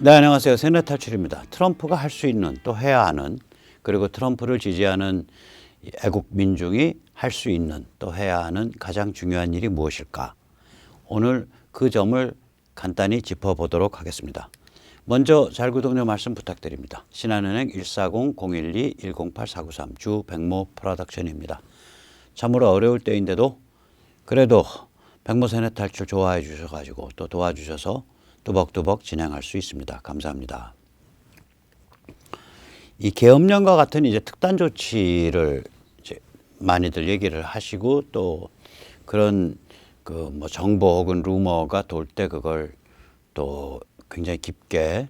네, 안녕하세요. 세뇌 탈출입니다. 트럼프가 할 수 있는 또 해야 하는, 그리고 트럼프를 지지하는 애국 민중이 할 수 있는 또 해야 하는 가장 중요한 일이 무엇일까? 오늘 그 점을 간단히 짚어보도록 하겠습니다. 먼저 잘 구독료 말씀 부탁드립니다. 신한은행 140-012-108-493 주백모 프로덕션입니다. 참으로 어려울 때인데도 그래도 백모 세뇌 탈출 좋아해 주셔가지고 또 도와주셔서 뚜벅뚜벅 진행할 수 있습니다. 감사합니다. 이 계엄령과 같은 이제 특단 조치를 이제 많이들 얘기를 하시고, 또 그런 그 뭐 정보 혹은 루머가 돌 때 그걸 또 굉장히 깊게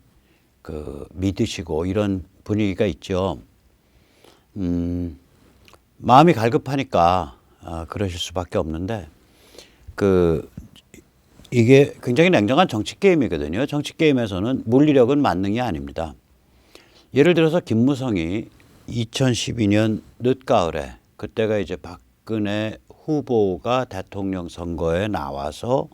그 믿으시고 이런 분위기가 있죠. 마음이 갈급하니까 그러실 수밖에 없는데, 이게 굉장히 냉정한 정치 게임이거든요. 정치 게임에서는 물리력은 만능이 아닙니다. 예를 들어서 김무성이 2012년 늦가을에, 그때가 이제 박근혜 후보가 대통령 선거에 나와서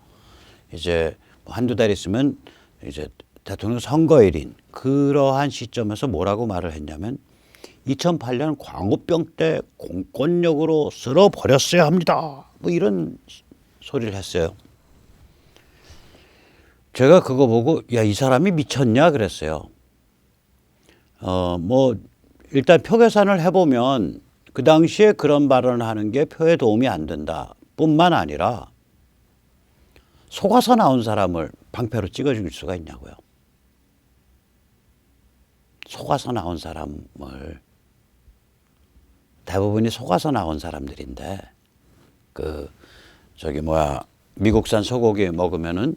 이제 한두 달 있으면 이제 대통령 선거일인 그러한 시점에서 뭐라고 말을 했냐면, 2008년 광우병 때 공권력으로 쓸어버렸어야 합니다. 뭐 이런 소리를 했어요. 제가 그거 보고 야, 이 사람이 미쳤냐 그랬어요. 뭐 일단 표 계산을 해보면 그 당시에 그런 발언을 하는 게 표에 도움이 안 된다 뿐만 아니라, 속아서 나온 사람을 방패로 찍어줄 수가 있냐고요. 속아서 나온 사람을, 대부분이 속아서 나온 사람들인데, 미국산 소고기 먹으면은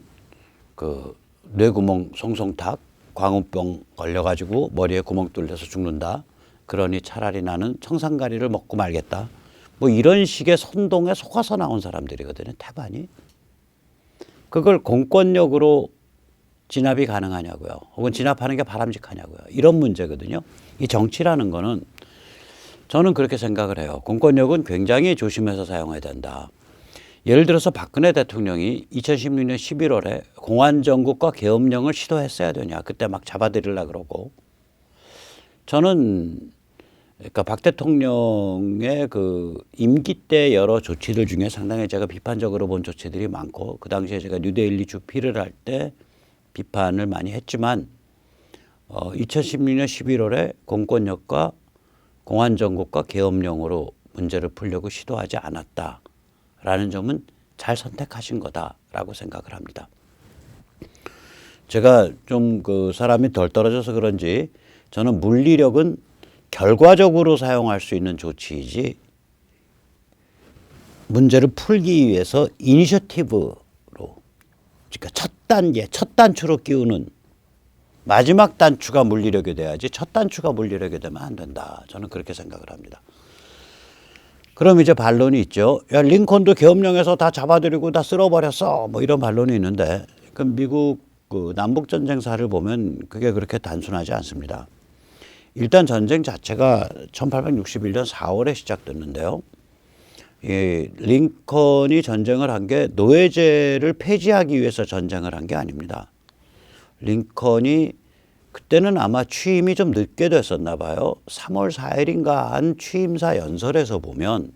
그 뇌구멍 송송탁, 광우병 걸려가지고 머리에 구멍 뚫려서 죽는다. 그러니 차라리 나는 청산가리를 먹고 말겠다. 뭐 이런 식의 선동에 속아서 나온 사람들이거든요, 태반이. 그걸 공권력으로 진압이 가능하냐고요. 혹은 진압하는 게 바람직하냐고요. 이런 문제거든요. 이 정치라는 거는 저는 그렇게 생각을 해요. 공권력은 굉장히 조심해서 사용해야 된다. 예를 들어서 박근혜 대통령이 2016년 11월에 공안정국과 계엄령을 시도했어야 되냐. 그때 막 잡아들이려고 그러고. 저는 그러니까 박 대통령의 그 임기 때 여러 조치들 중에 상당히 제가 비판적으로 본 조치들이 많고, 그 당시에 제가 뉴데일리 주필을 할 때 비판을 많이 했지만, 2016년 11월에 공권력과 공안정국과 계엄령으로 문제를 풀려고 시도하지 않았다라는 점은 잘 선택하신 거다라고 생각을 합니다. 제가 좀 그 사람이 덜 떨어져서 그런지 저는 물리력은 결과적으로 사용할 수 있는 조치이지, 문제를 풀기 위해서 이니셔티브로, 그러니까 첫 단계, 첫 단추로 끼우는, 마지막 단추가 물리력이 돼야지 첫 단추가 물리력이 되면 안 된다. 저는 그렇게 생각을 합니다. 그럼 이제 반론이 있죠. 야, 링컨도 계엄령에서 다 잡아들이고 다 쓸어버렸어. 뭐 이런 반론이 있는데, 그 미국 그 남북전쟁사를 보면 그게 그렇게 단순하지 않습니다. 일단 전쟁 자체가 1861년 4월에 시작됐는데요. 이 링컨이 전쟁을 한 게 노예제를 폐지하기 위해서 전쟁을 한 게 아닙니다. 링컨이 그때는 아마 취임이 좀 늦게 됐었나 봐요. 3월 4일인가 한 취임사 연설에서 보면,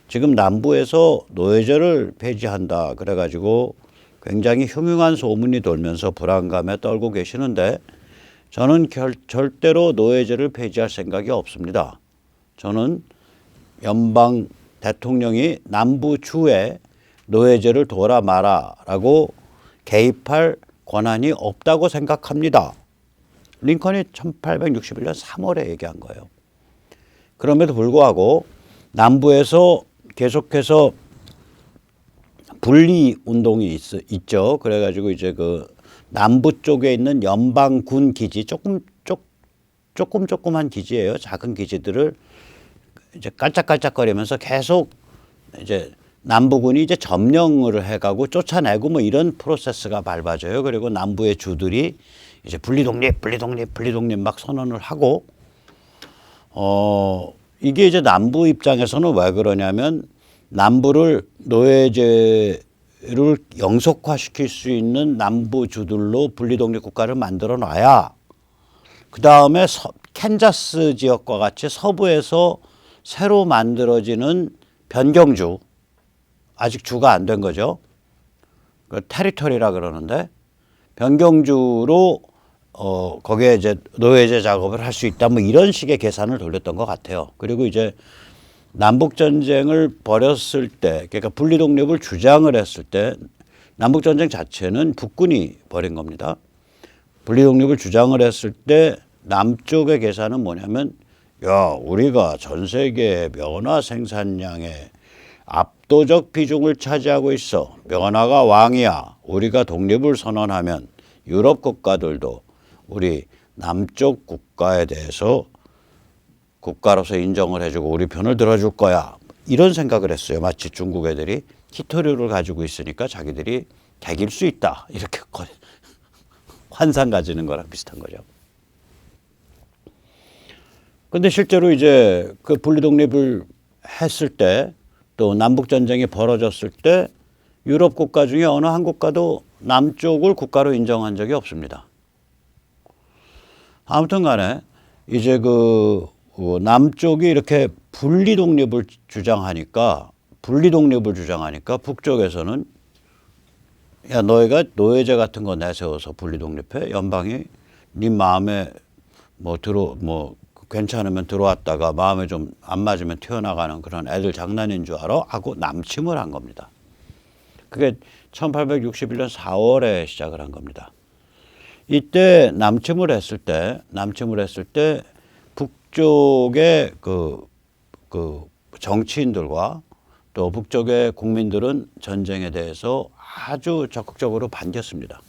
지금 남부에서 노예제를 폐지한다 그래가지고 굉장히 흉흉한 소문이 돌면서 불안감에 떨고 계시는데, 저는 절대로 노예제를 폐지할 생각이 없습니다. 저는 연방 대통령이 남부주에 노예제를 둬라 마라라고 개입할 권한이 없다고 생각합니다. 링컨이 1861년 3월에 얘기한 거예요. 그럼에도 불구하고 남부에서 계속해서 분리 운동이 있죠. 그래가지고 이제 그 남부 쪽에 있는 연방군 기지, 조그만 기지예요. 작은 기지들을 이제 깔짝깔짝거리면서 계속 이제 남부군이 이제 점령을 해가고 쫓아내고 뭐 이런 프로세스가 밟아져요. 그리고 남부의 주들이 이제 분리독립 막 선언을 하고, 이게 이제 남부 입장에서는 왜 그러냐면, 남부를 노예제 영속화시킬 수 있는 남부주들로 분리독립국가를 만들어 놔야 그 다음에 캔자스 지역과 같이 서부에서 새로 만들어지는 변경주, 아직 주가 안 된 거죠. 그 테리토리라 그러는데 변경주로 거기에 이제 노예제 작업을 할 수 있다, 뭐 이런 식의 계산을 돌렸던 것 같아요. 그리고 이제 남북전쟁을 벌였을 때, 그러니까 분리독립을 주장을 했을 때 남북전쟁 자체는 북군이 벌인 겁니다. 분리독립을 주장을 했을 때 남쪽의 계산은 뭐냐면, 야, 우리가 전 세계 명화 생산량의 압도적 비중을 차지하고 있어. 명화가 왕이야. 우리가 독립을 선언하면 유럽 국가들도 우리 남쪽 국가에 대해서 국가로서 인정을 해주고 우리 편을 들어줄 거야. 이런 생각을 했어요. 마치 중국 애들이 히토류를 가지고 있으니까 자기들이 개길 수 있다. 이렇게 환상 가지는 거랑 비슷한 거죠. 근데 실제로 이제 그 분리독립을 했을 때, 또 남북전쟁이 벌어졌을 때 유럽 국가 중에 어느 한 국가도 남쪽을 국가로 인정한 적이 없습니다. 아무튼 간에 이제 그 남쪽이 이렇게 분리독립을 주장하니까 북쪽에서는, 야, 너희가 노예제 같은 거 내세워서 분리독립해? 연방이 네 마음에 괜찮으면 들어왔다가 마음에 좀 안 맞으면 튀어나가는 그런 애들 장난인 줄 알아? 하고 남침을 한 겁니다. 그게 1861년 4월에 시작을 한 겁니다. 이때 남침을 했을 때 북쪽의 그 정치인들과 또 북쪽의 국민들은 전쟁에 대해서 아주 적극적으로 반겼습니다.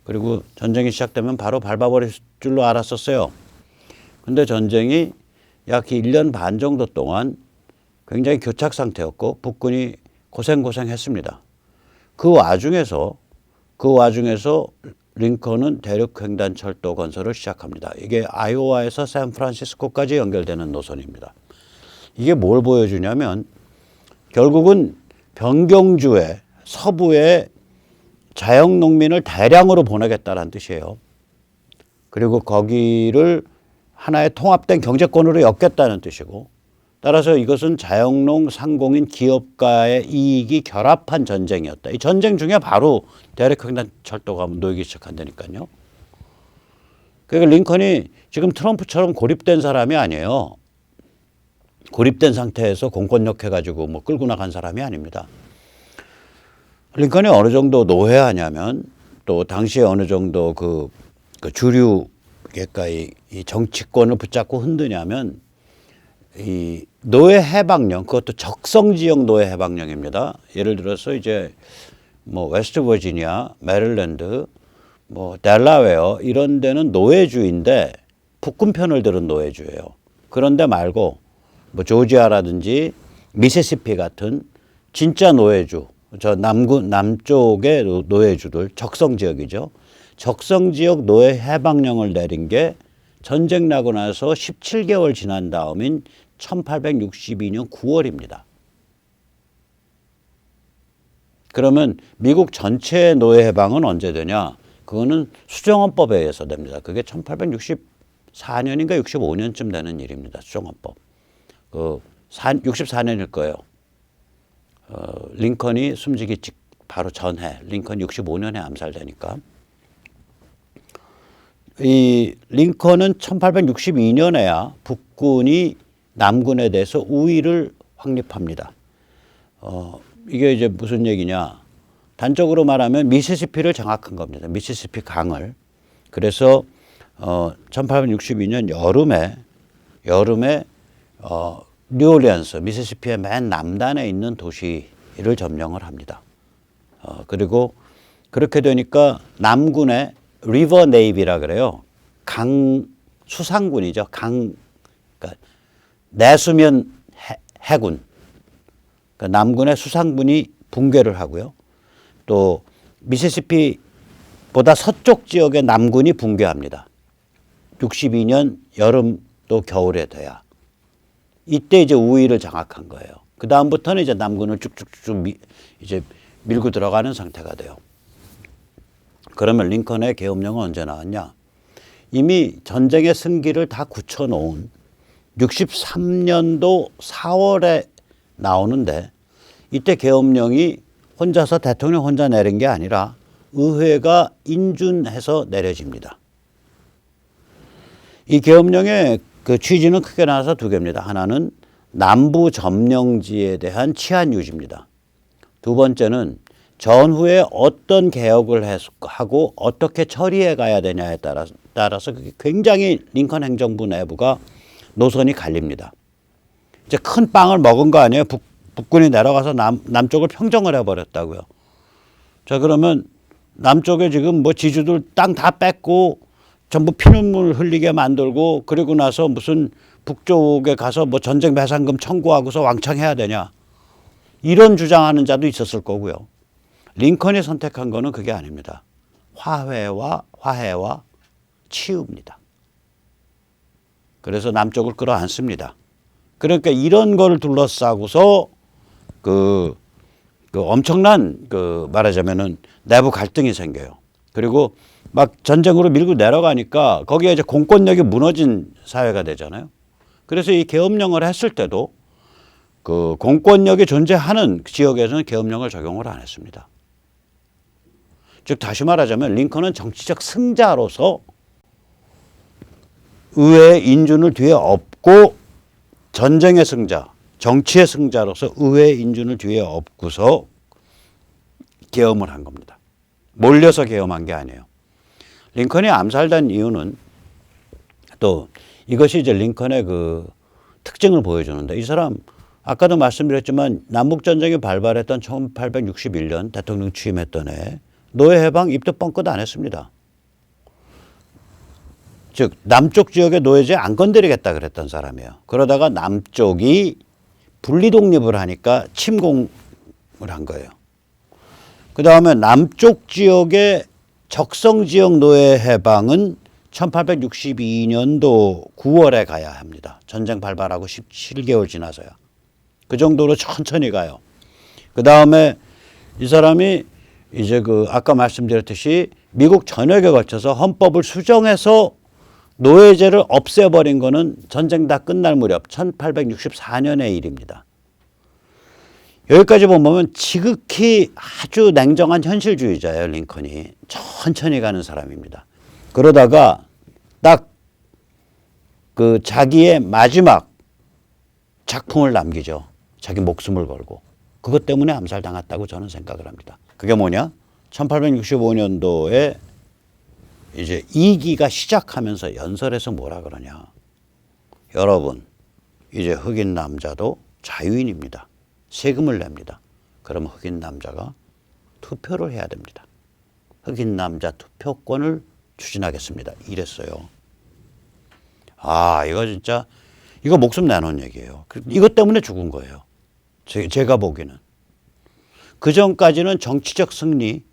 그리고 전쟁이 시작되면 바로 밟아버릴 줄로 알았었어요. 근데 전쟁이 약 1년 반 정도 동안 굉장히 교착 상태였고 북군이 고생했습니다. 그 와중에서 링컨은 대륙횡단철도 건설을 시작합니다. 이게 아이오와에서 샌프란시스코까지 연결되는 노선입니다. 이게 뭘 보여주냐면 결국은 변경주의 서부에 자영농민을 대량으로 보내겠다는 뜻이에요. 그리고 거기를 하나의 통합된 경제권으로 엮겠다는 뜻이고, 따라서 이것은 자영농, 상공인, 기업가의 이익이 결합한 전쟁이었다. 이 전쟁 중에 바로 대륙횡단철도가 놓이기 시작한다니까요. 그러니까 링컨이 지금 트럼프처럼 고립된 사람이 아니에요. 고립된 상태에서 공권력 해가지고 뭐 끌고 나간 사람이 아닙니다. 링컨이 어느 정도 노회하냐면, 또 당시에 어느 정도 그 주류, 그러니까 이 정치권을 붙잡고 흔드냐면, 이 노예 해방령, 그것도 적성 지역 노예 해방령입니다. 예를 들어서 이제 뭐 웨스트 버지니아, 메릴랜드, 뭐 델라웨어 이런 데는 노예주인데 북군 편을 들은 노예주예요. 그런데 말고 뭐 조지아라든지 미시시피 같은 진짜 노예주, 저 남쪽의 노예주들, 적성 지역이죠. 적성 지역 노예 해방령을 내린 게 전쟁 나고 나서 17개월 지난 다음인 1862년 9월입니다. 그러면 미국 전체의 노예 해방은 언제 되냐? 그거는 수정헌법에 의해서 됩니다. 그게 1864년인가 65년쯤 되는 일입니다. 수정헌법. 64년일 거예요. 링컨이 숨지기 바로 전해. 링컨 65년에 암살되니까. 이 링컨은 1862년에야 북군이 남군에 대해서 우위를 확립합니다. 이게 이제 무슨 얘기냐? 단적으로 말하면 미시시피를 장악한 겁니다. 미시시피 강을. 그래서 1862년 여름에 뉴올리언스, 미시시피의 맨 남단에 있는 도시를 점령을 합니다. 그리고 그렇게 되니까 남군의 리버 네이비라 그래요. 강 수상군이죠. 그러니까 내수면 해군. 그러니까 남군의 수상군이 붕괴를 하고요. 또 미시시피보다 서쪽 지역의 남군이 붕괴합니다. 62년 여름 또 겨울에 돼야. 이때 이제 우위를 장악한 거예요. 그 다음부터는 이제 남군을 쭉쭉쭉 이제 밀고 들어가는 상태가 돼요. 그러면 링컨의 계엄령은 언제 나왔냐? 이미 전쟁의 승기를 다 굳혀놓은 63년도 4월에 나오는데 이때 계엄령이 혼자서 대통령 혼자 내린 게 아니라 의회가 인준해서 내려집니다. 이 계엄령의 그 취지는 크게 나눠서 두 개입니다. 하나는 남부 점령지에 대한 치안 유지입니다. 두 번째는 전후에 어떤 개혁을 하고 어떻게 처리해 가야 되냐에 따라서 굉장히 링컨 행정부 내부가 노선이 갈립니다. 이제 큰 빵을 먹은 거 아니에요? 북군이 내려가서 남쪽을 평정을 해버렸다고요. 자, 그러면 남쪽에 지금 뭐 지주들 땅 다 뺏고 전부 피눈물 흘리게 만들고 그리고 나서 무슨 북쪽에 가서 뭐 전쟁 배상금 청구하고서 왕창 해야 되냐. 이런 주장하는 자도 있었을 거고요. 링컨이 선택한 거는 그게 아닙니다. 화해와 치유입니다. 그래서 남쪽을 끌어안습니다. 그러니까 이런 걸 둘러싸고서 그 엄청난 말하자면은 내부 갈등이 생겨요. 그리고 막 전쟁으로 밀고 내려가니까 거기에 이제 공권력이 무너진 사회가 되잖아요. 그래서 이 계엄령을 했을 때도 그 공권력이 존재하는 지역에서는 계엄령을 적용을 안 했습니다. 즉 다시 말하자면 링컨은 정치적 승자로서 의회의 인준을 뒤에 업고 전쟁의 승자, 정치의 승자로서 의회의 인준을 뒤에 업고서 계엄을 한 겁니다. 몰려서 계엄한 게 아니에요. 링컨이 암살된 이유는 또 이것이 이제 링컨의 그 특징을 보여주는데 이 사람 아까도 말씀드렸지만 남북전쟁이 발발했던 1861년 대통령 취임했던 해 노예해방 입도 뻥끗 안 했습니다. 즉 남쪽 지역의 노예제 안 건드리겠다 그랬던 사람이에요. 그러다가 남쪽이 분리독립을 하니까 침공을 한 거예요. 그 다음에 남쪽 지역의 적성지역 노예 해방은 1862년도 9월에 가야 합니다. 전쟁 발발하고 17개월 지나서요. 그 정도로 천천히 가요. 그 다음에 이 사람이 이제 아까 말씀드렸듯이 미국 전역에 걸쳐서 헌법을 수정해서 노예제를 없애버린 거는 전쟁 다 끝날 무렵 1864년의 일입니다. 여기까지 보면 지극히 아주 냉정한 현실주의자예요. 링컨이. 천천히 가는 사람입니다. 그러다가 딱 자기의 마지막 작품을 남기죠. 자기 목숨을 걸고. 그것 때문에 암살당했다고 저는 생각을 합니다. 그게 뭐냐? 1865년도에 이제 2기가 시작하면서 연설에서 뭐라 그러냐. 여러분, 이제 흑인 남자도 자유인입니다. 세금을 냅니다. 그러면 흑인 남자가 투표를 해야 됩니다. 흑인 남자 투표권을 추진하겠습니다. 이랬어요. 아, 이거 진짜, 이거 목숨 내놓은 얘기예요. 이것 때문에 죽은 거예요. 제가 보기에는. 그 전까지는 정치적 승리,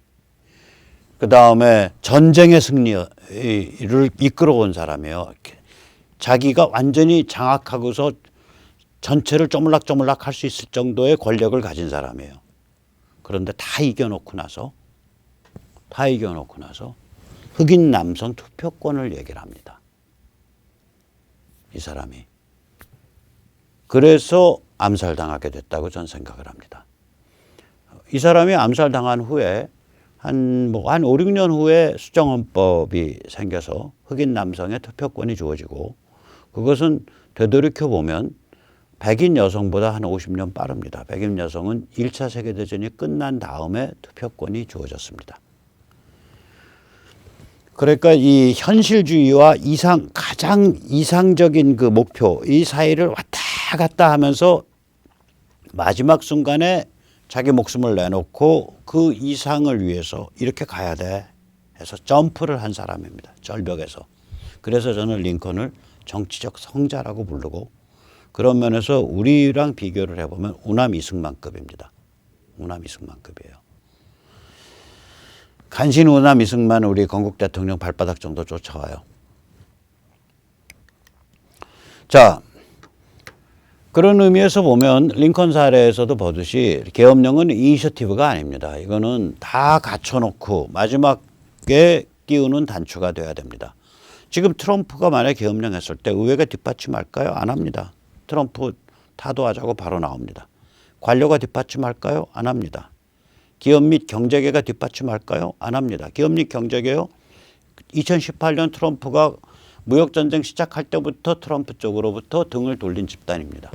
그 다음에 전쟁의 승리를 이끌어온 사람이에요. 자기가 완전히 장악하고서 전체를 쪼물락쪼물락 할 수 있을 정도의 권력을 가진 사람이에요. 그런데 다 이겨놓고 나서 흑인 남성 투표권을 얘기를 합니다. 이 사람이. 그래서 암살당하게 됐다고 저는 생각을 합니다. 이 사람이 암살당한 후에 한 5, 6년 후에 수정헌법이 생겨서 흑인 남성의 투표권이 주어지고 그것은 되돌이켜 보면 백인 여성보다 한 50년 빠릅니다. 백인 여성은 1차 세계대전이 끝난 다음에 투표권이 주어졌습니다. 그러니까 이 현실주의와 가장 이상적인 그 목표, 이 사이를 왔다 갔다 하면서 마지막 순간에 자기 목숨을 내놓고 그 이상을 위해서 이렇게 가야 돼 해서 점프를 한 사람입니다. 절벽에서. 그래서 저는 링컨을 정치적 성자라고 부르고 그런 면에서 우리랑 비교를 해보면 우남 이승만급입니다. 우남 이승만급이에요. 간신 우남 이승만 우리 건국 대통령 발바닥 정도 쫓아와요. 자, 그런 의미에서 보면 링컨 사례에서도 보듯이 계엄령은 이니셔티브가 아닙니다. 이거는 다 갖춰놓고 마지막에 띄우는 단추가 돼야 됩니다. 지금 트럼프가 만약에 계엄령 했을 때 의회가 뒷받침할까요? 안 합니다. 트럼프 타도하자고 바로 나옵니다. 관료가 뒷받침할까요? 안 합니다. 기업 및 경제계가 뒷받침할까요? 안 합니다. 기업 및 경제계요. 2018년 트럼프가 무역전쟁 시작할 때부터 트럼프 쪽으로부터 등을 돌린 집단입니다.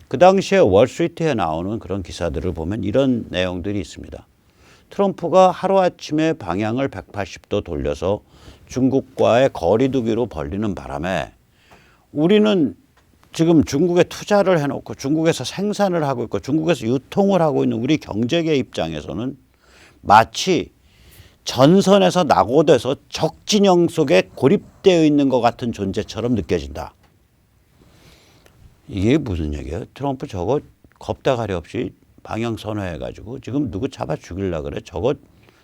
그 당시에 월스트리트에 나오는 그런 기사들을 보면 이런 내용들이 있습니다. 트럼프가 하루아침에 방향을 180도 돌려서 중국과의 거리두기로 벌리는 바람에 우리는 지금 중국에 투자를 해놓고 중국에서 생산을 하고 있고 중국에서 유통을 하고 있는 우리 경제계 입장에서는 마치 전선에서 낙오돼서 적진영 속에 고립되어 있는 것 같은 존재처럼 느껴진다. 이게 무슨 얘기예요? 트럼프 저거 겁대가리 없이 방향 선회해가지고 지금 누구 잡아 죽이려고 그래. 저거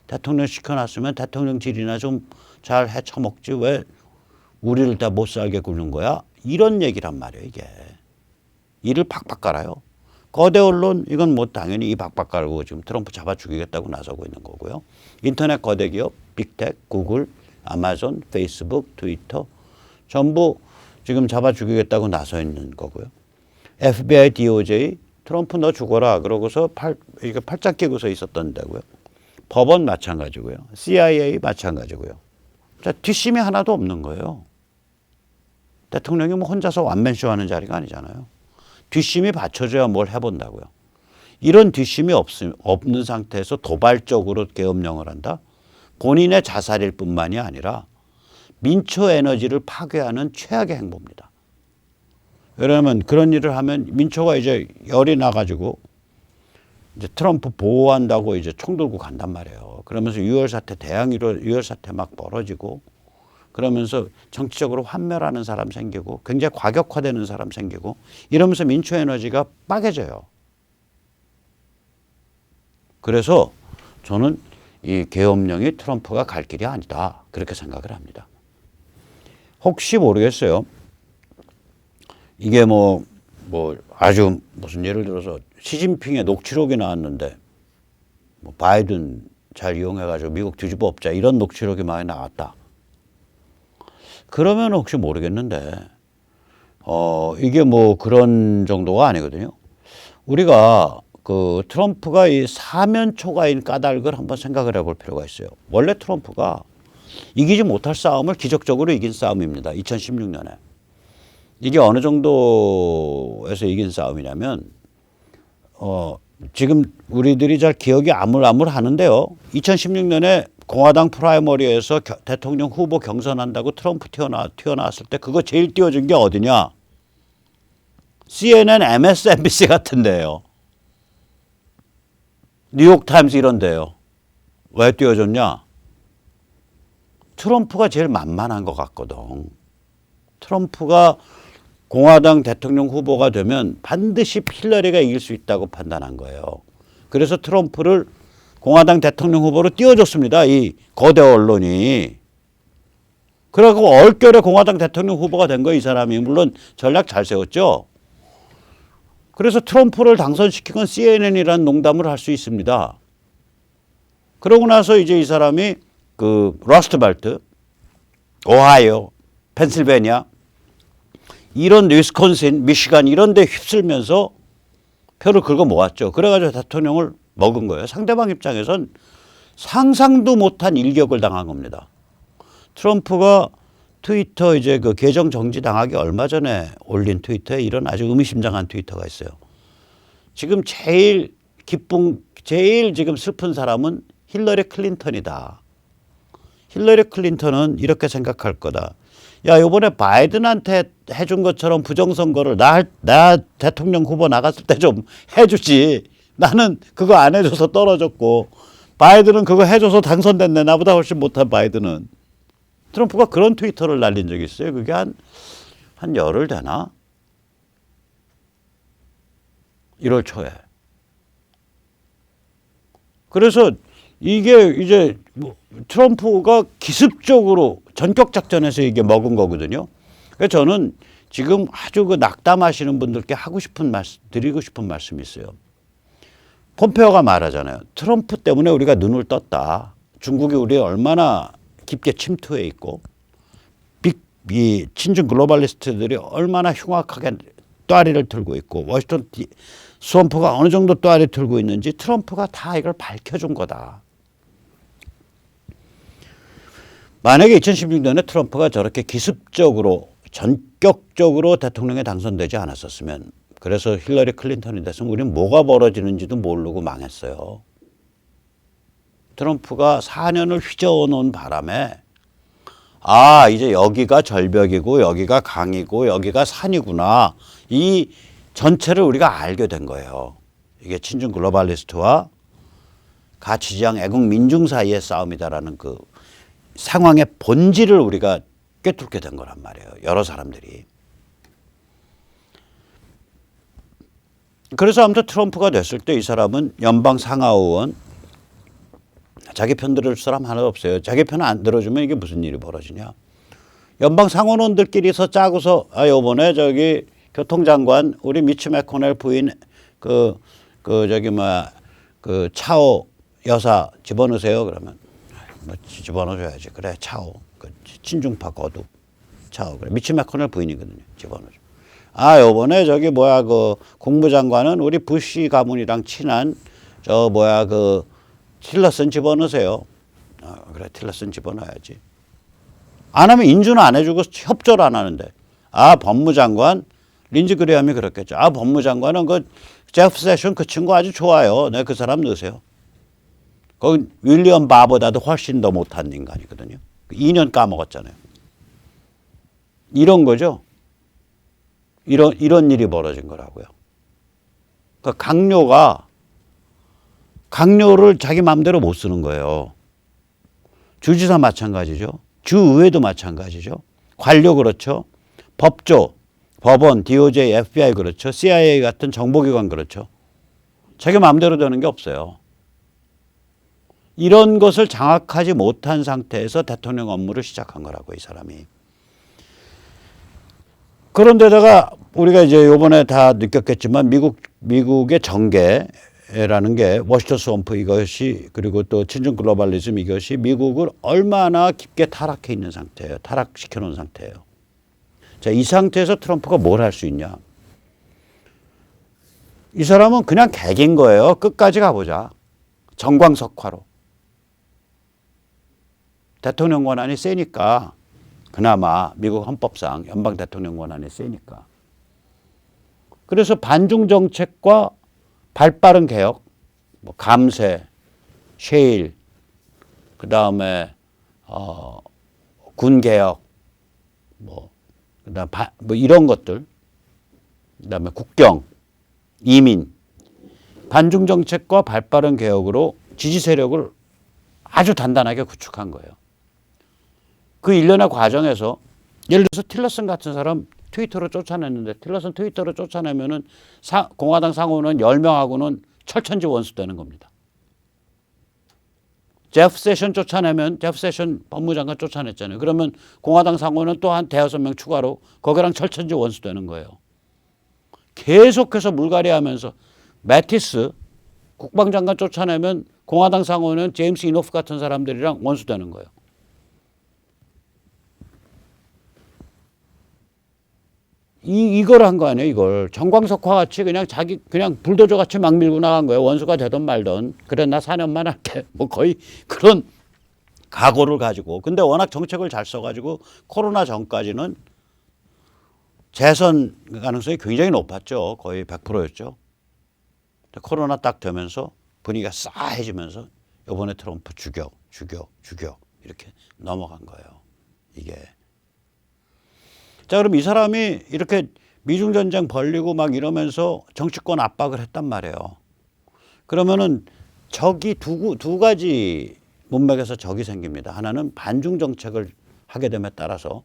대통령 시켜놨으면 대통령 질이나 좀 잘 헤쳐먹지 왜 우리를 다 못 살게 굴는 거야? 이런 얘기란 말이에요. 이게. 이를 팍팍 깔아요. 거대 언론 이건 뭐 당연히 이 박박 깔고 지금 트럼프 잡아 죽이겠다고 나서고 있는 거고요. 인터넷 거대 기업, 빅텍, 구글, 아마존, 페이스북, 트위터 전부 지금 잡아 죽이겠다고 나서 있는 거고요. FBI, DOJ 트럼프 너 죽어라 그러고서 이게 팔짱 끼고서 있었던 데고요. 법원 마찬가지고요. CIA 마찬가지고요. 자, 뒷심이 하나도 없는 거예요. 대통령이 뭐 혼자서 완맨쇼 하는 자리가 아니잖아요. 뒷심이 받쳐줘야 뭘 해본다고요. 이런 뒷심이 없는 상태에서 도발적으로 계엄령을 한다? 본인의 자살일 뿐만이 아니라 민초 에너지를 파괴하는 최악의 행보입니다. 왜냐하면 그런 일을 하면 민초가 이제 열이 나가지고 이제 트럼프 보호한다고 이제 총 들고 간단 말이에요. 그러면서 6월 사태, 대양 6월 사태 막 벌어지고 그러면서 정치적으로 환멸하는 사람 생기고 굉장히 과격화되는 사람 생기고 이러면서 민초 에너지가 빠개져요. 그래서 저는 이 계엄령이 트럼프가 갈 길이 아니다. 그렇게 생각을 합니다. 혹시 모르겠어요. 이게 뭐 아주 무슨 예를 들어서 시진핑의 녹취록이 나왔는데 뭐 바이든 잘 이용해가지고 미국 뒤집어 엎자 이런 녹취록이 많이 나왔다. 그러면 혹시 모르겠는데 이게 뭐 그런 정도가 아니거든요. 우리가 그 트럼프가 이 사면초가인 까닭을 한번 생각을 해볼 필요가 있어요. 원래 트럼프가 이기지 못할 싸움을 기적적으로 이긴 싸움입니다. 2016년에. 이게 어느 정도에서 이긴 싸움이냐면 지금 우리들이 잘 기억이 아물아물하는데요. 2016년에 공화당 프라이머리에서 대통령 후보 경선한다고 트럼프 튀어나왔을 때 그거 제일 띄워준 게 어디냐? CNN, MSNBC 같은 데예요. 뉴욕타임스 이런 데요. 왜 띄워줬냐? 트럼프가 제일 만만한 것 같거든. 트럼프가 공화당 대통령 후보가 되면 반드시 힐러리가 이길 수 있다고 판단한 거예요. 그래서 트럼프를 공화당 대통령 후보로 띄워줬습니다. 이 거대 언론이. 그래갖고 얼결에 공화당 대통령 후보가 된 거예요. 이 사람이. 물론 전략 잘 세웠죠. 그래서 트럼프를 당선시킨 건 CNN이라는 농담을 할 수 있습니다. 그러고 나서 이제 이 사람이 그 러스트벨트, 오하이오, 펜실베니아 이런 위스콘신, 미시간 이런 데 휩쓸면서 표를 긁어 모았죠. 그래가지고 대통령을 먹은 거예요. 상대방 입장에선 상상도 못한 일격을 당한 겁니다. 트럼프가 트위터 이제 그 계정 정지 당하기 얼마 전에 올린 트위터에 이런 아주 의미심장한 트위터가 있어요. 지금 제일 지금 슬픈 사람은 힐러리 클린턴이다. 힐러리 클린턴은 이렇게 생각할 거다. 야, 요번에 바이든한테 해준 것처럼 부정선거를 나 대통령 후보 나갔을 때 좀 해주지. 나는 그거 안 해줘서 떨어졌고 바이든은 그거 해줘서 당선됐네. 나보다 훨씬 못한 바이든은. 트럼프가 그런 트위터를 날린 적이 있어요. 그게 한 열흘 되나? 1월 초에. 그래서 이게 이제 트럼프가 기습적으로 전격 작전에서 이게 먹은 거거든요. 그래서 저는 지금 아주 그 낙담하시는 분들께 드리고 싶은 말씀이 있어요. 폼페오가 말하잖아요. 트럼프 때문에 우리가 눈을 떴다. 중국이 우리에 얼마나 깊게 침투해 있고 이 친중 글로벌리스트들이 얼마나 흉악하게 또아리를 들고 있고 워싱턴 스왑프가 어느 정도 또아리 들고 있는지 트럼프가 다 이걸 밝혀준 거다. 만약에 2016년에 트럼프가 저렇게 기습적으로 전격적으로 대통령에 당선되지 않았었으면, 그래서 힐러리 클린턴이 됐으면 우리는 뭐가 벌어지는지도 모르고 망했어요. 트럼프가 4년을 휘저어 놓은 바람에 이제 여기가 절벽이고 여기가 강이고 여기가 산이구나. 이 전체를 우리가 알게 된 거예요. 이게 친중 글로벌리스트와 가치지향 애국 민중 사이의 싸움이다라는 그 상황의 본질을 우리가 꿰뚫게 된 거란 말이에요. 여러 사람들이. 그래서 아무튼 트럼프가 됐을 때 이 사람은 연방 상하의원, 자기 편 들을 사람 하나 없어요. 자기 편 안 들어주면 이게 무슨 일이 벌어지냐. 연방 상원원들끼리서 짜고서 요번에 저기 교통장관 우리 미치 매코넬 부인 그 차오 여사 집어넣으세요. 그러면 뭐 집어넣어줘야지. 그래 차오. 그 친중파 거두 차오. 그래 미치 매코넬 부인이거든요. 집어넣어줘. 요번에 저기 그 국무장관은 우리 부시 가문이랑 친한 그 틸러슨 집어넣으세요. 그래 틸러슨 집어넣어야지. 안 하면 인준은 안 해주고 협조를 안 하는데. 법무장관 린지 그레함이 그렇겠죠. 법무장관은 그 제프 세션 그 친구 아주 좋아요. 네, 그 사람 넣으세요. 거기 윌리엄 바보다도 훨씬 더 못한 인간이거든요. 2년 까먹었잖아요. 이런 거죠. 이런 일이 벌어진 거라고요. 그러니까 강요를 자기 마음대로 못 쓰는 거예요. 주지사 마찬가지죠. 주의회도 마찬가지죠. 관료 그렇죠. 법조, 법원, DOJ, FBI 그렇죠. CIA 같은 정보기관 그렇죠. 자기 마음대로 되는 게 없어요. 이런 것을 장악하지 못한 상태에서 대통령 업무를 시작한 거라고 이 사람이. 그런데다가 우리가 이제 요번에 다 느꼈겠지만 미국의 정계라는 게 워싱턴 스왑프 이것이 그리고 또 친중 글로벌리즘 이것이 미국을 얼마나 깊게 타락해 있는 상태예요. 타락시켜 놓은 상태예요. 자, 이 상태에서 트럼프가 뭘 할 수 있냐. 이 사람은 그냥 개긴 거예요. 끝까지 가보자. 정광석화로. 대통령 권한이 세니까 그나마 미국 헌법상 연방 대통령 권한이 세니까. 그래서 반중 정책과 발빠른 개혁, 뭐 감세, 셰일, 그 다음에 군 개혁, 그다음 뭐 이런 것들, 그다음에 국경, 이민, 반중 정책과 발빠른 개혁으로 지지 세력을 아주 단단하게 구축한 거예요. 그 일련의 과정에서 예를 들어서 틸러슨 같은 사람 트위터로 쫓아냈는데 틸러슨 트위터로 쫓아내면은 공화당 상원은 10명하고는 철천지 원수 되는 겁니다. 제프 세션 쫓아내면 제프 세션 법무장관 쫓아냈잖아요. 그러면 공화당 상원은 또 한 대여섯 명 추가로 거기랑 철천지 원수 되는 거예요. 계속해서 물갈이하면서 매티스 국방장관 쫓아내면 공화당 상원은 제임스 이노프 같은 사람들이랑 원수 되는 거예요. 이걸 한 거 아니에요, 이걸. 정광석화 같이 그냥 불도저 같이 막 밀고 나간 거예요. 원수가 되든 말든. 그래, 나 4년만 할게. 뭐 거의 그런 각오를 가지고. 근데 워낙 정책을 잘 써가지고 코로나 전까지는 재선 가능성이 굉장히 높았죠. 거의 100%였죠. 코로나 딱 되면서 분위기가 싸해지면서 이번에 트럼프 죽여. 이렇게 넘어간 거예요. 이게. 자, 그럼 이 사람이 이렇게 미중전쟁 벌리고 막 이러면서 정치권 압박을 했단 말이에요. 그러면은 적이 두 가지 문맥에서 적이 생깁니다. 하나는 반중 정책을 하게 됨에 따라서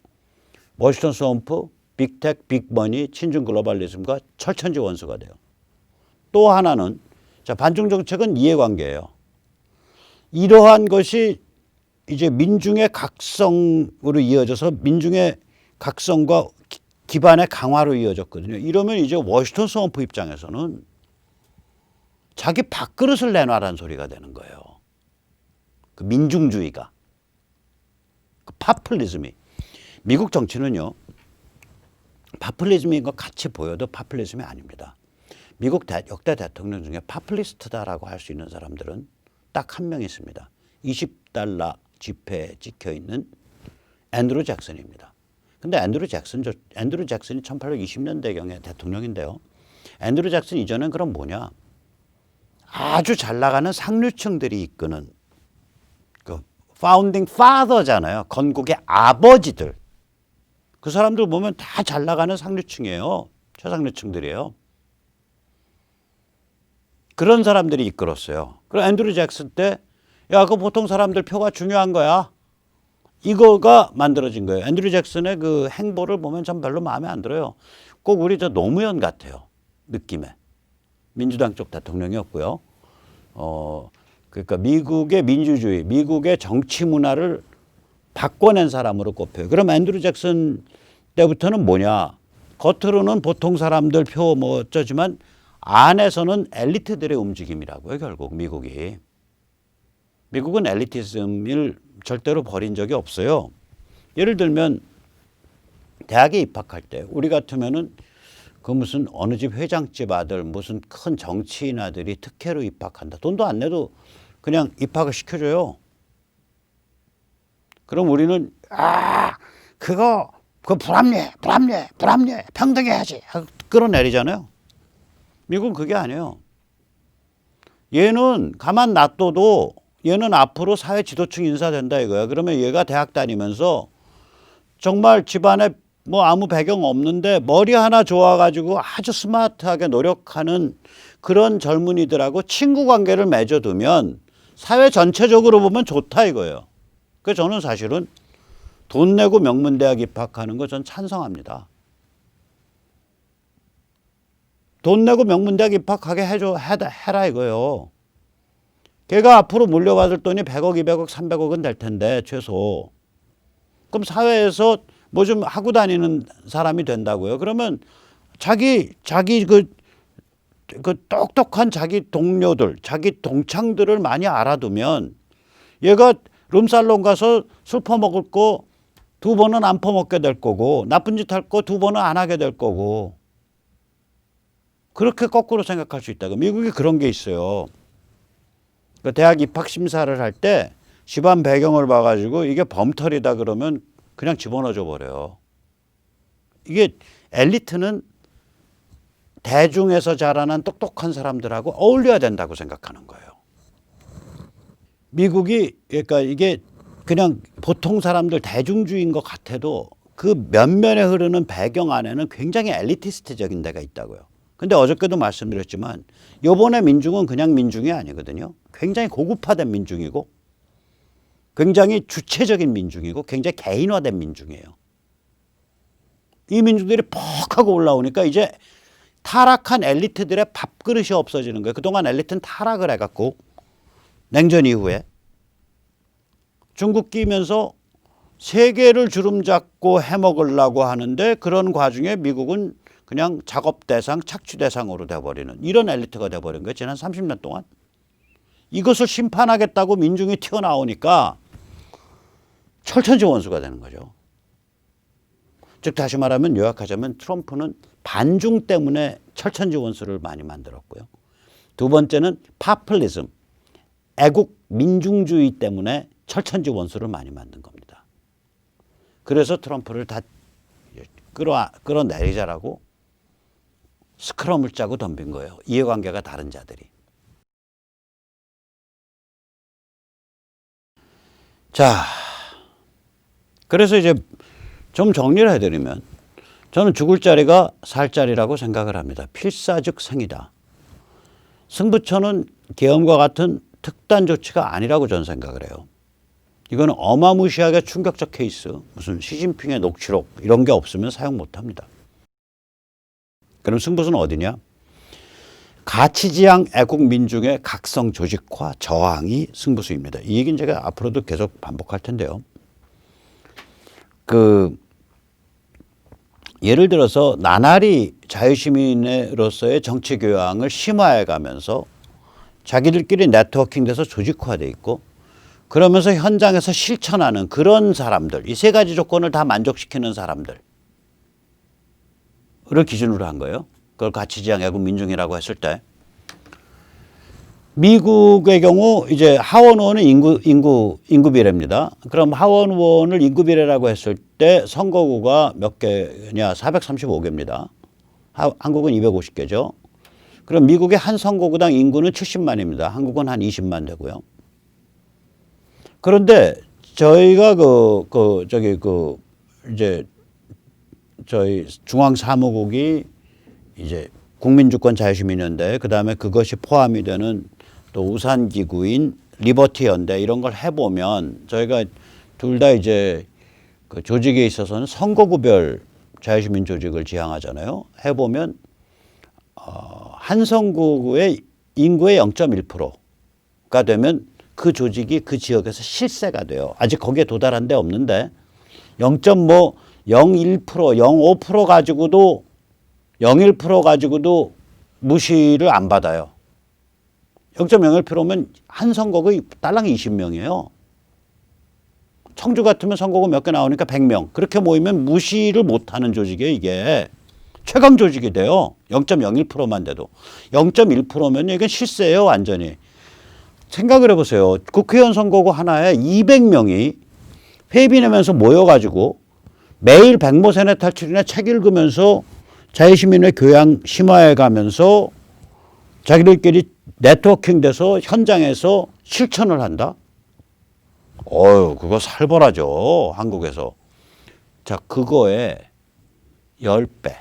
워싱턴 스왑프, 빅텍, 빅머니, 친중 글로벌리즘과 철천지 원수가 돼요. 또 하나는 자, 반중 정책은 이해관계예요. 이러한 것이 이제 민중의 각성으로 이어져서 민중의 각성과 기반의 강화로 이어졌거든요. 이러면 이제 워싱턴 스왑프 입장에서는 자기 밥그릇을 내놔라는 소리가 되는 거예요. 그 민중주의가. 그 파퓰리즘이. 미국 정치는요. 파퓰리즘인 것 같이 보여도 파퓰리즘이 아닙니다. 미국 역대 대통령 중에 파퓰리스트다라고 할 수 있는 사람들은 딱 한 명 있습니다. $20 지폐에 찍혀 있는 앤드루 잭슨입니다. 근데 앤드루 잭슨이 1820년대경에 대통령인데요. 앤드루 잭슨 이전엔 그럼 뭐냐? 아주 잘 나가는 상류층들이 이끄는 그 파운딩 파더잖아요. 건국의 아버지들. 그 사람들 보면 다 잘 나가는 상류층이에요. 최상류층들이에요. 그런 사람들이 이끌었어요. 그럼 앤드루 잭슨 때, 야, 그 보통 사람들 표가 중요한 거야. 이거가 만들어진 거예요. 앤드루 잭슨의 그 행보를 보면 전 별로 마음에 안 들어요. 꼭 우리 저 노무현 같아요. 느낌에. 민주당 쪽 대통령이었고요. 그러니까 미국의 민주주의, 미국의 정치 문화를 바꿔낸 사람으로 꼽혀요. 그럼 앤드루 잭슨 때부터는 뭐냐? 겉으로는 보통 사람들 표 뭐 어쩌지만 안에서는 엘리트들의 움직임이라고요. 결국 미국이. 미국은 엘리티즘을 절대로 버린 적이 없어요. 예를 들면 대학에 입학할 때 우리 같으면은 그 무슨 어느 집 회장집 아들 무슨 큰 정치인 아들이 특혜로 입학한다. 돈도 안 내도 그냥 입학을 시켜줘요. 그럼 우리는 그거 불합리해 평등해야지 끌어내리잖아요. 미국은 그게 아니에요. 얘는 가만 놔둬도 얘는 앞으로 사회 지도층 인사 된다 이거야. 그러면 얘가 대학 다니면서 정말 집안에 뭐 아무 배경 없는데 머리 하나 좋아가지고 아주 스마트하게 노력하는 그런 젊은이들하고 친구 관계를 맺어두면 사회 전체적으로 보면 좋다 이거예요. 그래서 저는 사실은 돈 내고 명문대학 입학하는 거 전 찬성합니다. 돈 내고 명문대학 입학하게 해라 이거예요. 걔가 앞으로 물려받을 돈이 100억, 200억, 300억은 될 텐데 최소. 그럼 사회에서 뭐 좀 하고 다니는 사람이 된다고요. 그러면 자기 그 똑똑한 자기 동료들, 자기 동창들을 많이 알아두면 얘가 룸살롱 가서 술 퍼먹을 거 2번은 안 퍼먹게 될 거고 나쁜 짓 할 거 2번은 안 하게 될 거고 그렇게 거꾸로 생각할 수 있다고. 미국이 그런 게 있어요. 그 대학 입학 심사를 할 때 집안 배경을 봐가지고 이게 범털이다 그러면 그냥 집어넣어 버려요. 이게 엘리트는 대중에서 자라난 똑똑한 사람들하고 어울려야 된다고 생각하는 거예요. 미국이 그러니까 이게 그냥 보통 사람들 대중주의인 것 같아도 그 면면에 흐르는 배경 안에는 굉장히 엘리티스트적인 데가 있다고요. 근데 어저께도 말씀드렸지만 이번에 민중은 그냥 민중이 아니거든요. 굉장히 고급화된 민중이고 굉장히 주체적인 민중이고 굉장히 개인화된 민중이에요. 이 민중들이 퍽 하고 올라오니까 이제 타락한 엘리트들의 밥그릇이 없어지는 거예요. 그동안 엘리트는 타락을 해갖고 냉전 이후에 중국 끼면서 세계를 주름잡고 해먹으려고 하는데 그런 과정에 미국은 그냥 작업 대상, 착취 대상으로 돼버리는 이런 엘리트가 돼버린 거예요. 지난 30년 동안. 이것을 심판하겠다고 민중이 튀어나오니까 철천지 원수가 되는 거죠. 즉 다시 말하면 요약하자면 트럼프는 반중 때문에 철천지 원수를 많이 만들었고요. 두 번째는 파퓰리즘, 애국 민중주의 때문에 철천지 원수를 많이 만든 겁니다. 그래서 트럼프를 다 끌어내리자라고 스크럼을 짜고 덤빈 거예요. 이해관계가 다른 자들이. 자, 그래서 이제 좀 정리를 해드리면 저는 죽을 자리가 살 자리라고 생각을 합니다. 필사즉 생이다. 승부처는 계엄과 같은 특단 조치가 아니라고 저는 생각을 해요. 이거는 어마무시하게 충격적 케이스, 무슨 시진핑의 녹취록 이런 게 없으면 사용 못합니다. 그럼 승부수는 어디냐? 가치지향 애국 민중의 각성 조직화 저항이 승부수입니다. 이 얘기는 제가 앞으로도 계속 반복할 텐데요. 예를 들어서 나날이 자유시민으로서의 정치 교양을 심화해 가면서 자기들끼리 네트워킹돼서 조직화돼 있고 그러면서 현장에서 실천하는 그런 사람들, 이 세 가지 조건을 다 만족시키는 사람들을 기준으로 한 거예요. 그걸 가치지향 애국 민중이라고 했을 때 미국의 경우 이제 하원 의원은 인구 비례입니다. 그럼 하원 의원을 인구 비례라고 했을 때 선거구가 몇 개냐? 435개입니다. 한국은 250개죠. 그럼 미국의 한 선거구당 인구는 70만입니다. 한국은 한 20만 되고요. 그런데 저희가 이제 저희 중앙사무국이 이제 국민주권 자유시민연대, 그 다음에 그것이 포함이 되는 또 우산기구인 리버티연대 이런 걸 해보면 저희가 둘 다 이제 그 조직에 있어서는 선거구별 자유시민 조직을 지향하잖아요. 해보면 한 선거구의 인구의 0.1%가 되면 그 조직이 그 지역에서 실세가 돼요. 아직 거기에 도달한 데 없는데 0.01%, 0.5% 가지고도 0.1% 가지고도 무시를 안 받아요. 0.01%면 한 선거구 딸랑 20명이에요. 청주 같으면 선거구 몇 개 나오니까 100명. 그렇게 모이면 무시를 못하는 조직이에요. 이게 최강 조직이 돼요. 0.01%만 돼도. 0.1%면 이건 실세예요. 완전히. 생각을 해보세요. 국회의원 선거구 하나에 200명이 회비 내면서 모여가지고 매일 백모세네 탈출이나 책 읽으면서 자유시민의 교양 심화해 가면서 자기들끼리 네트워킹 돼서 현장에서 실천을 한다? 그거 살벌하죠. 한국에서. 자, 그거에 10배,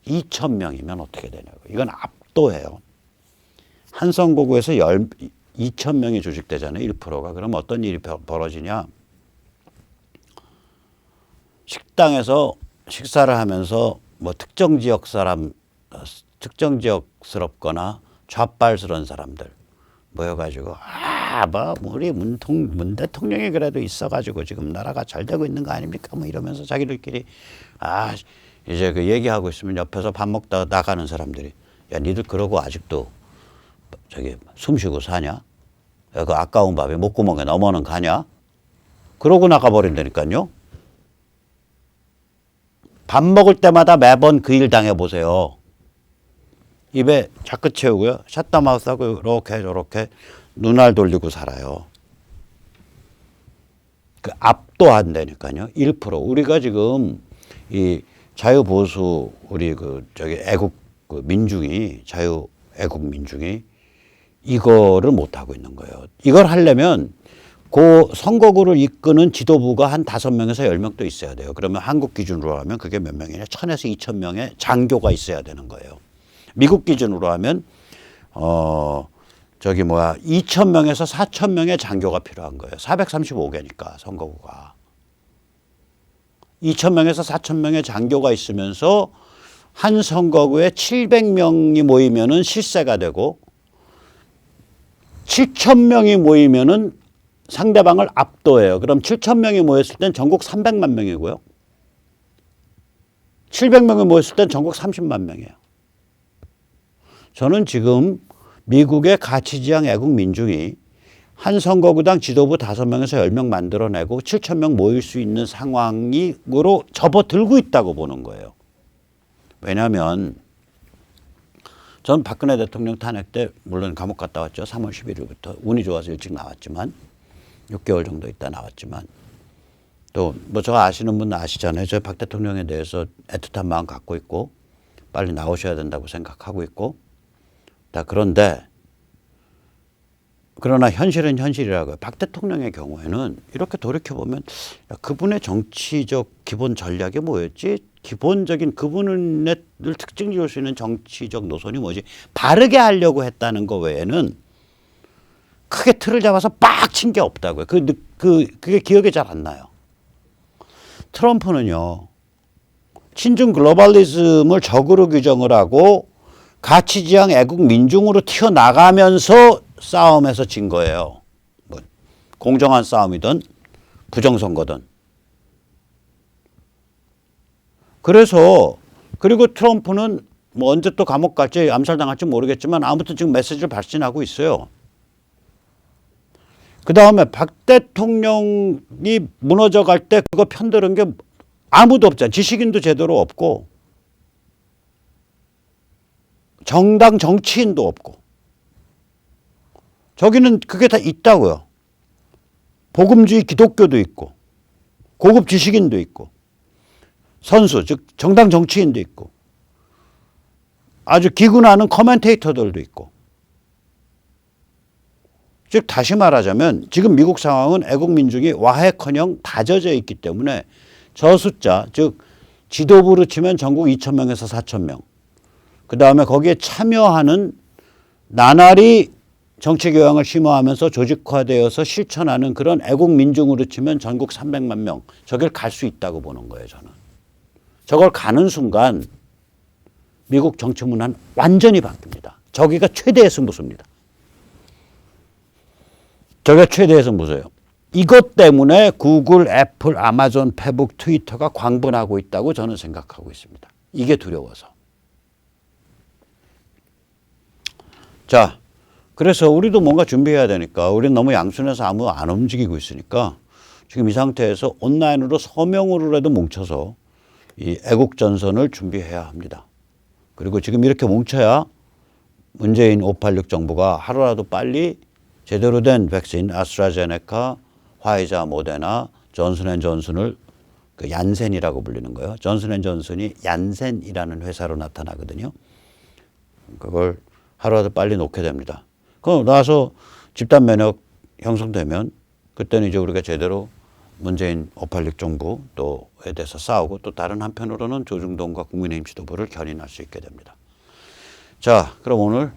2,000명이면 어떻게 되냐고. 이건 압도해요. 한 선거구에서 2,000명이 조직되잖아요. 1%가. 그럼 어떤 일이 벌어지냐. 식당에서 식사를 하면서 뭐 특정 지역 사람, 특정 지역스럽거나 좌빨스러운 사람들 모여가지고 우리 문 대통령이 그래도 있어가지고 지금 나라가 잘 되고 있는 거 아닙니까? 뭐 이러면서 자기들끼리 이제 그 얘기하고 있으면 옆에서 밥 먹다가 나가는 사람들이 야, 니들 그러고 아직도 저기 숨 쉬고 사냐? 야, 그 아까운 밥이 목구멍에 넘어는 가냐? 그러고 나가버린다니까요. 밥 먹을 때마다 매번 그 일 당해보세요. 입에 자꾸 채우고요. 샷다마우스 하고 이렇게 저렇게 눈알 돌리고 살아요. 그 압도한다니까요. 1%. 우리가 지금 이 자유보수 우리 애국 민중이 자유 애국 민중이 이거를 못하고 있는 거예요. 이걸 하려면 그 선거구를 이끄는 지도부가 한 5명에서 10명 또 있어야 돼요. 그러면 한국 기준으로 하면 그게 몇 명이냐? 1,000에서 2,000명의 장교가 있어야 되는 거예요. 미국 기준으로 하면 2,000명에서 4,000명의 장교가 필요한 거예요. 435개니까 선거구가. 2,000명에서 4,000명의 장교가 있으면서 한 선거구에 700명이 모이면은 실세가 되고 7,000명이 모이면은 상대방을 압도해요. 그럼 7,000명이 모였을 땐 전국 300만 명이고요. 700명이 모였을 땐 전국 30만 명이에요. 저는 지금 미국의 가치지향 애국 민중이 한 선거구당 지도부 5명에서 10명 만들어내고 7,000명 모일 수 있는 상황으로 접어들고 있다고 보는 거예요. 왜냐하면 전 박근혜 대통령 탄핵 때 물론 감옥 갔다 왔죠. 3월 11일부터 운이 좋아서 일찍 나왔지만 6개월 정도 있다 나왔지만 또 뭐 저 아시는 분 아시잖아요. 저 박 대통령에 대해서 애틋한 마음 갖고 있고 빨리 나오셔야 된다고 생각하고 있고 다 그런데 그러나 현실은 현실이라고요. 박 대통령의 경우에는 이렇게 돌이켜보면 그분의 정치적 기본 전략이 뭐였지? 기본적인 그분을 특징 지을 수 있는 정치적 노선이 뭐지? 바르게 하려고 했다는 거 외에는 크게 틀을 잡아서 빡 친 게 없다고요. 그게 기억에 잘 안 나요. 트럼프는요. 친중 글로벌리즘을 적으로 규정을 하고 가치지향 애국 민중으로 튀어나가면서 싸움에서 진 거예요. 뭐 공정한 싸움이든 부정선거든. 그래서 그리고 트럼프는 뭐 언제 또 감옥 갈지 암살당할지 모르겠지만 아무튼 지금 메시지를 발신하고 있어요. 그다음에 박 대통령이 무너져 갈 때 그거 편드는 게 아무도 없잖아요. 지식인도 제대로 없고 정당 정치인도 없고 저기는 그게 다 있다고요. 복음주의 기독교도 있고 고급 지식인도 있고 선수 즉 정당 정치인도 있고 아주 기구나는 커멘테이터들도 있고 즉 다시 말하자면 지금 미국 상황은 애국민중이 와해커녕 다져져 있기 때문에 저 숫자 즉 지도부로 치면 전국 2,000명에서 4,000명 그다음에 거기에 참여하는 나날이 정치교양을 심어하면서 조직화되어서 실천하는 그런 애국민중으로 치면 전국 300만 명 저길 갈 수 있다고 보는 거예요. 저는. 저걸 가는 순간 미국 정치 문화는 완전히 바뀝니다. 저기가 최대의 승부수입니다. 저게 최대의 승부수예요. 이것 때문에 구글, 애플, 아마존, 페북, 트위터가 광분하고 있다고 저는 생각하고 있습니다. 이게 두려워서. 자, 그래서 우리도 뭔가 준비해야 되니까 우리는 너무 양순해서 아무 안 움직이고 있으니까 지금 이 상태에서 온라인으로 서명으로라도 뭉쳐서 이 애국전선을 준비해야 합니다. 그리고 지금 이렇게 뭉쳐야 문재인 586 정부가 하루라도 빨리 제대로 된 백신 아스트라제네카, 화이자, 모데나, 존슨앤존슨을 그 얀센이라고 불리는 거예요. 존슨앤존슨이 얀센이라는 회사로 나타나거든요. 그걸 하루라도 빨리 놓게 됩니다. 그럼 나서 집단 면역 형성되면 그때는 이제 우리가 제대로 문재인 586 정부 또에 대해서 싸우고 또 다른 한편으로는 조중동과 국민의힘 지도부를 견인할 수 있게 됩니다. 자, 그럼 오늘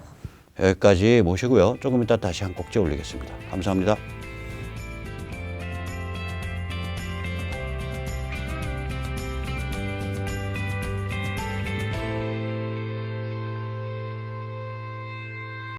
여기까지 모시고요. 조금 이따 다시 한 꼭지 올리겠습니다. 감사합니다.